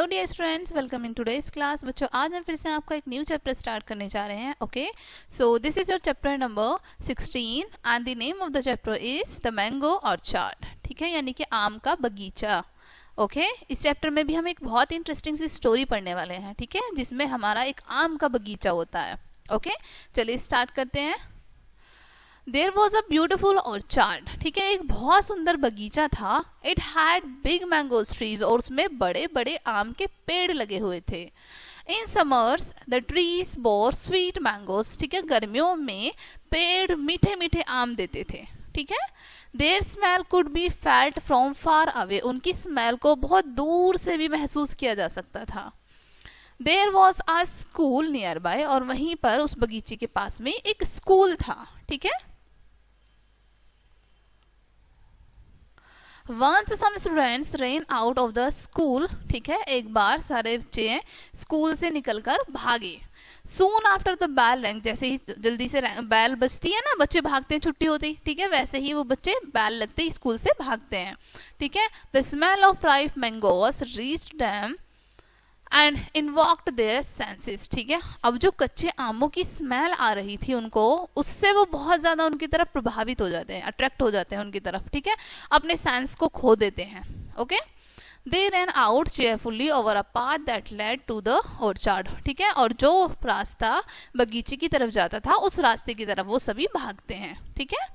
Hello dear students, welcome in today's class. बच्चों, आज हम फिर से आपका एक न्यू चैप्टर स्टार्ट करने जा रहे हैं। Okay, so this is your chapter number 16 and the name of the chapter is the mango orchard. ठीक है, यानी कि आम का बगीचा। ओके, इस चैप्टर में भी हम एक बहुत इंटरेस्टिंग सी स्टोरी पढ़ने वाले हैं। ठीक है, जिसमें हमारा एक आम का बगीचा होता है। ओके, चलिए स्टार्ट करते हैं। There was a beautiful orchard. ठीक है, एक बहुत सुंदर बगीचा था। It had big mangoes trees, और उसमें बड़े बड़े आम के पेड़ लगे हुए थे। In summers the trees bore sweet mangoes. ठीक है, गर्मियों में पेड़ मीठे मीठे आम देते थे। ठीक है, their smell could be felt from far away. उनकी स्मेल को बहुत दूर से भी महसूस किया जा सकता था। There was a school nearby, और वहीं पर उस बगीचे के पास में एक स्कूल था। ठीक है, Once some students ran out of the school. ठीक है, एक बार सारे बच्चे स्कूल से निकलकर भागे। Soon after the bell rang, जैसे ही जल्दी से बैल बजती है ना, बच्चे भागते हैं छुट्टी होती। ठीक है, वैसे ही वो बच्चे बैल लगते ही स्कूल से भागते हैं। ठीक है, the smell of ripe mangoes reached them and invoked their senses. ठीक है, अब जो कच्चे आमों की स्मेल आ रही थी उनको, उससे वो बहुत ज़्यादा उनकी तरफ प्रभावित हो जाते हैं, अट्रैक्ट हो जाते हैं उनकी तरफ। ठीक है, अपने सेंस को खो देते हैं। Okay, they ran out cheerfully over a path that led to the orchard. ठीक है, और जो रास्ता बगीचे की तरफ जाता था, उस रास्ते की तरफ वो सभी भागते हैं। ठीक है,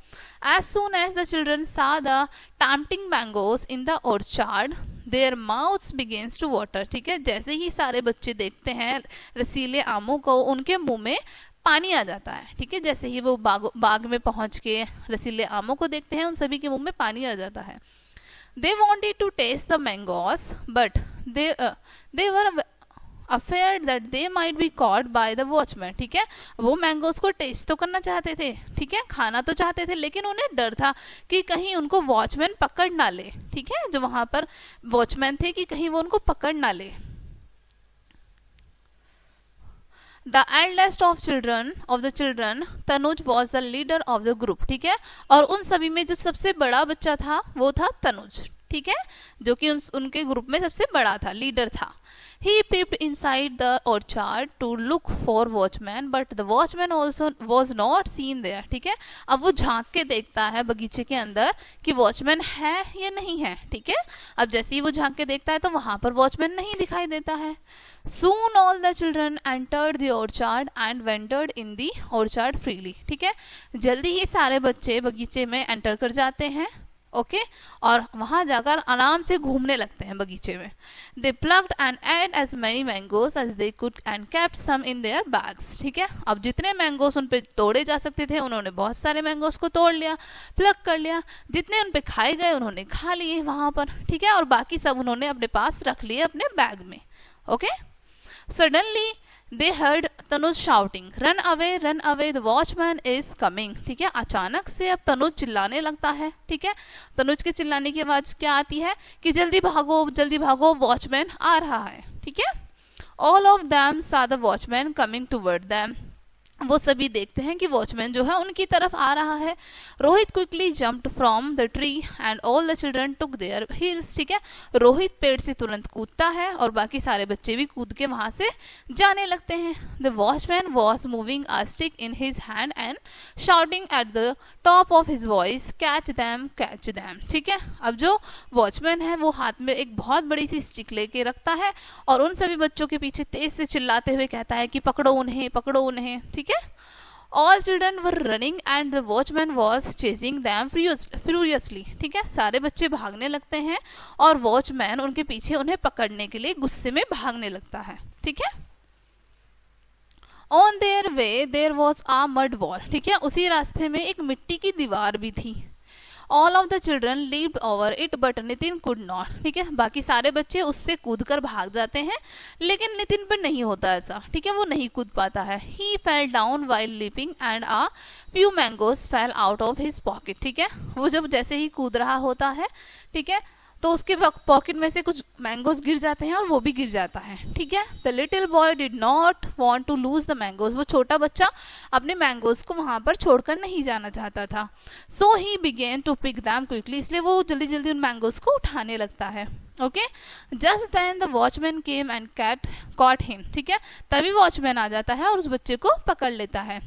as soon as the children saw the tempting mangoes in the orchard their mouths begins to water. ठीक है, जैसे ही सारे बच्चे देखते हैं रसीले आमों को, उनके मुंह में पानी आ जाता है। ठीक है, जैसे ही वो बाग में पहुंच के रसीले आमों को देखते हैं, उन सभी के मुंह में पानी आ जाता है। They wanted to taste the mangoes, but they were afraid that they might be caught by the watchman. ठीक है, वो मैंगोज को टेस्ट तो करना चाहते थे, ठीक है, खाना तो चाहते थे, लेकिन उन्हें डर था कि कहीं उनको वॉचमैन पकड़ ना ले। ठीक है, जो वहां पर वॉचमैन थे, कि कहीं वो उनको पकड़ ना ले। The eldest of the children, Tanuj was the leader of the group. ठीक है, और उन सभी में जो सबसे बड़ा बच्चा था वो था तनुज। ठीक है, जो कि उनके ग्रुप में सबसे बड़ा था, लीडर था। He peeped inside the orchard to look for watchman, but the watchman also was not seen there. ठीक है, अब वो झांक के देखता है बगीचे के अंदर कि वॉचमैन है या नहीं है। ठीक है, अब जैसे ही वो झांक के देखता है तो वहां पर वॉचमैन नहीं दिखाई देता है। Soon all the children entered the orchard and wandered in the orchard freely. ठीक है, जल्दी ही सारे बच्चे बगीचे में एंटर कर जाते हैं। ओके, और वहां जाकर आराम से घूमने लगते हैं बगीचे में। They plucked and ate as many mangoes as they could and kept some in their bags. ठीक है, अब जितने मैंगोस उन पे तोड़े जा सकते थे, उन्होंने बहुत सारे मैंगोस को तोड़ लिया, प्लक कर लिया। जितने उन पे खाए गए उन्होंने खा लिए वहां पर। ठीक है, और बाकी सब उन्होंने अपने पास रख लिए अपने बैग में। Okay, Suddenly they heard Tanuj shouting, "Run away, the watchman is coming." ठीक है, अचानक से अब तनुज चिल्लाने लगता है। ठीक है, तनुज के चिल्लाने की आवाज क्या आती है कि जल्दी भागो, वॉचमैन आ रहा है। ठीक है, all of them saw the watchman coming toward them. वो सभी देखते हैं कि वॉचमैन जो है उनकी तरफ आ रहा है। Rohit quickly jumped from the tree and all the children took there heels. ठीक है, रोहित पेड़ से तुरंत कूदता है और बाकी सारे बच्चे भी कूद के वहां से जाने लगते हैं। The watchman was moving a stick in his hand and shouting at the top of his voice, catch them. ठीक है, अब जो वॉचमैन है वो हाथ में एक बहुत बड़ी सी स्टिक लेके रखता है और उन सभी बच्चों के पीछे तेज से चिल्लाते हुए कहता है कि पकड़ो उन्हें। ठीक है, All children were running and the watchman was chasing them furiously. ठीक है, सारे बच्चे भागने लगते हैं और वॉचमैन उनके पीछे उन्हें पकड़ने के लिए गुस्से में भागने लगता है। ठीक है, On their way there was a mud wall. ठीक है, उसी रास्ते में एक मिट्टी की दीवार भी थी। All of the children leaped over it, but Nitin could not. ठीक है, बाकी सारे बच्चे उससे कूदकर भाग जाते हैं, लेकिन नितिन पर नहीं होता ऐसा। ठीक है, वो नहीं कूद पाता है। He fell down while leaping and a few mangoes fell out of his pocket. ठीक है, वो जब जैसे ही कूद रहा होता है, ठीक है, तो उसके पॉकेट में से कुछ मैंगोज गिर जाते हैं और वो भी गिर जाता है, ठीक है। The little boy did not want to lose the mangoes, वो छोटा बच्चा अपने मैंगोज को वहां पर छोड़कर नहीं जाना चाहता था। So he began to pick them quickly, इसलिए वो जल्दी जल्दी उन मैंगोज को उठाने लगता है। Okay, just then the watchman came and caught him, ठीक है, तभी वॉचमैन आ जाता है और उस बच्चे को पकड़ लेता है।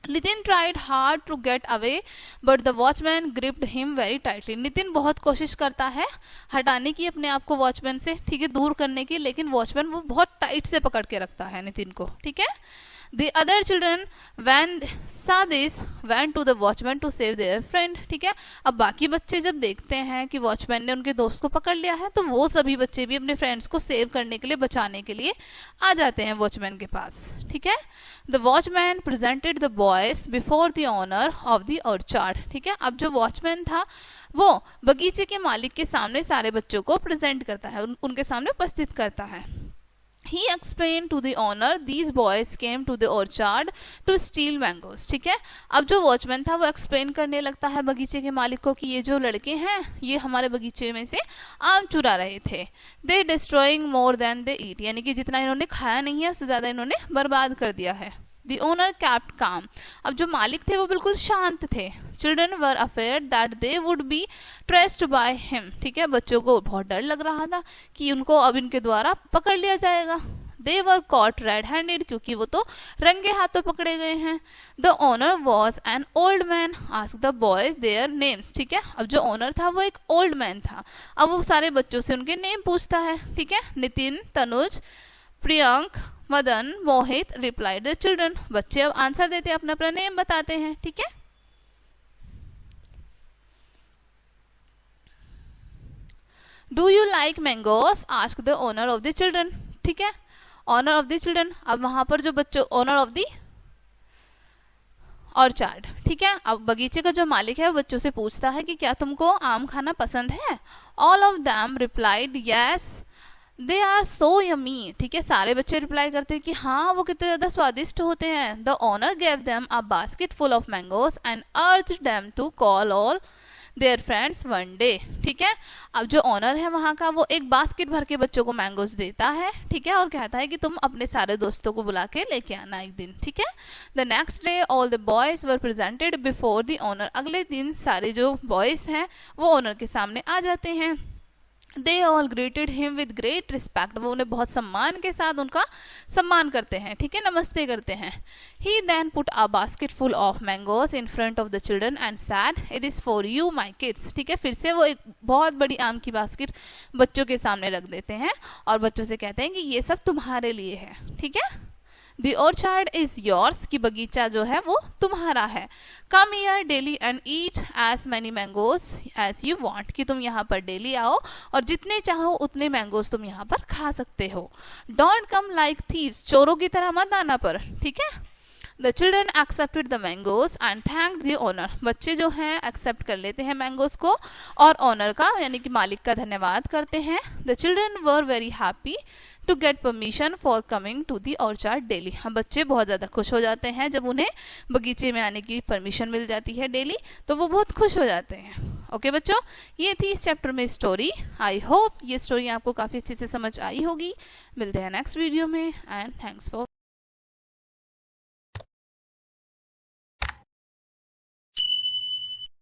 Nitin tried hard to get away but the watchman gripped him very tightly, Nitin बहुत कोशिश करता है हटाने की अपने आप को वॉचमैन से, ठीक है, दूर करने की, लेकिन वॉचमैन वो बहुत टाइट से पकड़ के रखता है नितिन को, ठीक है। The other children when saw this went to the watchman to save their friend, ठीक है। अब बाकी बच्चे जब देखते हैं कि वॉचमैन ने उनके दोस्त को पकड़ लिया है, तो वो सभी बच्चे भी अपने फ्रेंड्स को सेव करने के लिए, बचाने के लिए आ जाते हैं वॉचमैन के पास, ठीक है। The watchman presented the boys before the owner of the orchard, ठीक है। अब जो वॉचमैन था वो बगीचे के मालिक के सामने सारे बच्चों को प्रेजेंट करता है, उनके सामने उपस्थित करता है। He explained to the owner these boys came to the orchard to steal mangoes, ठीक है। अब जो वॉचमैन था वो एक्सप्लेन करने लगता है बगीचे के मालिक को कि ये जो लड़के हैं ये हमारे बगीचे में से आम चुरा रहे थे। They destroying more than they eat, यानी कि जितना इन्होंने खाया नहीं है उससे ज़्यादा इन्होंने बर्बाद कर दिया है। The owner kept calm, अब जो मालिक थे वो बिल्कुल शांत थे। Children were afraid that they would be traced by him, ठीक है, बच्चों को बहुत डर लग रहा था कि उनको अब इनके द्वारा पकड़ लिया जाएगा। They were caught red-handed, क्योंकि वो तो रंगे हाथों पकड़े गए हैं। The owner was an old man, asked the boys their names, ठीक है। अब जो ओनर था वो एक ओल्ड मैन था, अब वो सारे बच्चों से उनके नेम पूछता है, ठीक है। नितिन, तनुज, प्रियंक, मदन, मोहित रिप्लाइड द चिल्ड्रन, बच्चे अब आंसर देते हैं, अपना अपना नेम बताते हैं, ठीक है। Do you like mangoes, ask the owner of the children, ठीक है, ऑनर ऑफ द चिल्ड्रन। अब वहां पर जो बच्चों, ओनर ऑफ द ऑर्चार्ड, ठीक है, अब बगीचे का जो मालिक है वो बच्चों से पूछता है कि क्या तुमको आम खाना पसंद है। All of them replied yes they are so yummy, ठीक है, सारे बच्चे रिप्लाई करते हैं कि हाँ वो कितने ज्यादा स्वादिष्ट होते हैं। The owner gave them a basket full of mangoes and urged them to call all their friends one day, ठीक है। अब जो ओनर है वहाँ का वो एक बास्केट भर के बच्चों को मैंगोस देता है, ठीक है, और कहता है कि तुम अपने सारे दोस्तों को बुला के लेके आना एक दिन, ठीक है। The next day all the boys were presented before the owner, अगले दिन सारे जो बॉयज हैं वो ओनर के सामने आ जाते हैं। They all greeted him with great respect, वो उन्हें बहुत सम्मान के साथ उनका सम्मान करते हैं, ठीक है, नमस्ते करते हैं। He then put a basket full of mangoes in front of the children and said, "It is for you, my kids." ठीक है, फिर से वो एक बहुत बड़ी आम की बास्केट बच्चों के सामने रख देते हैं और बच्चों से कहते हैं कि ये सब तुम्हारे लिए है, ठीक है। The orchard is yours, कि बगीचा जो है वो तुम्हारा है। Come here daily and eat as many mangoes as you want, कि तुम यहाँ पर डेली आओ और जितने चाहो उतने मैंगोज तुम यहाँ पर खा सकते हो। Don't come like thieves, चोरों की तरह मत आना पर, ठीक है। The children accepted the mangoes and thanked the owner, बच्चे जो हैं एक्सेप्ट कर लेते हैं मैंगोज को और ओनर का यानी कि मालिक का धन्यवाद करते हैं। The children were very happy to get permission for coming to the orchard daily, हम बच्चे बहुत ज़्यादा खुश हो जाते हैं जब उन्हें बगीचे में आने की परमिशन मिल जाती है डेली, तो वो बहुत खुश हो जाते हैं। ओके बच्चों, ये थी इस चैप्टर में स्टोरी। आई होप ये स्टोरी आपको काफ़ी अच्छे से समझ आई होगी। मिलते हैं नेक्स्ट वीडियो में एंड थैंक्स फॉर